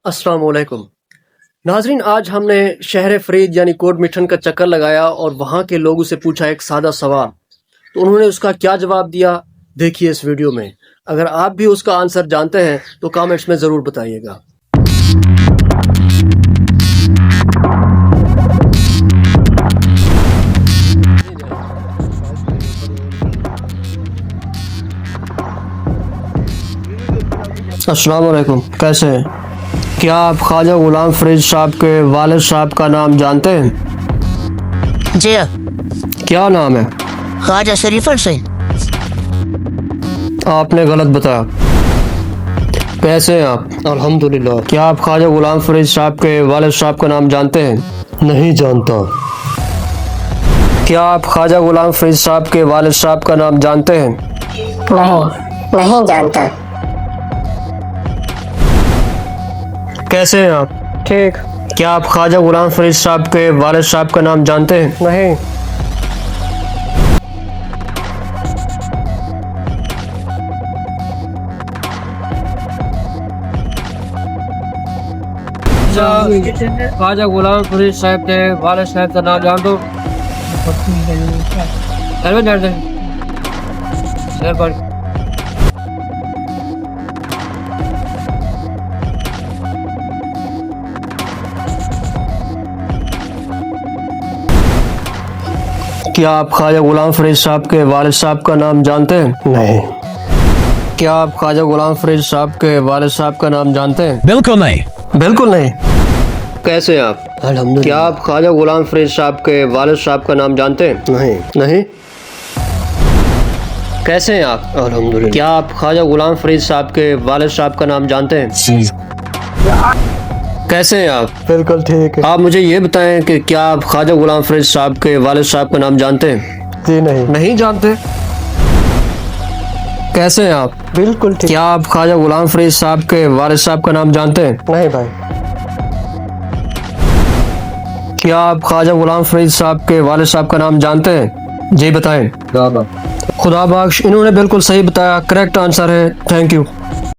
अस्सलाम वालेकुम नाजरीन, आज हमने शहर फरीद यानी कोट मिठन का चक्कर लगाया और वहाँ के लोगों से पूछा एक सादा सवाल। तो उन्होंने उसका क्या जवाब दिया, देखिए इस वीडियो में। अगर आप भी उसका आंसर जानते हैं तो कमेंट्स में ज़रूर बताइएगा। अस्सलाम वालेकुम, कैसे हैं? क्या आप ख्वाजा गुलाम फरीद साहब के वालिद साहब का नाम जानते हैं? जी क्या नाम है? ख्वाजा शरीफ हुसैन। आपने गलत बताया। कैसे हैं आप? अल्हम्दुलिल्लाह। क्या आप ख्वाजा गुलाम फरीद साहब के वालिद साहब का नाम जानते हैं? नहीं जानता। क्या आप ख्वाजा गुलाम फरीद साहब के वालिद साहब का नाम जानते हैं? नहीं जानता। कैसे हैं आप? ठीक। क्या आप ख्वाजा गुलाम फरीद साहब के वालिद साहब का नाम जानते हैं? नहीं। ख्वाजा गुलाम फरीद साहब के वालिद साहब का नाम जान दो। क्या आप ख्वाजा गुलाम फरीद साहब के वालिद साहब का नाम जानते हैं? नहीं। क्या आप ख्वाजा गुलाम फरीद साहब के वालिद साहब का नाम जानते हैं? बिल्कुल नहीं। बिल्कुल नहीं। कैसे हैं आप? अल्हम्दुलिल्लाह। क्या आप ख्वाजा गुलाम फरीद साहब के वालिद साहब का नाम जानते हैं? नहीं। नहीं। कैसे हैं आप? अल्हम्दुलिल्लाह। क्या आप ख्वाजा गुलाम फरीद साहब के वालिद साहब का नाम जानते हैं? कैसे हैं आप? बिल्कुल ठीक है। आप मुझे ये बताएं कि क्या आप ख्वाजा गुलाम फरीद साहब के वालिद साहब का नाम जानते हैं? जी नहीं। नहीं जानते। कैसे हैं आप? बिल्कुल ठीक। क्या आप ख्वाजा गुलाम फरीद साहब के वालिद साहब का नाम जानते हैं? नहीं भाई। क्या आप ख्वाजा गुलाम फरीद साहब के वालिद साहब का नाम जानते हैं? जी बताएं। खुदा बख्श, इन्होंने बिल्कुल सही बताया, करेक्ट आंसर है। Thank you.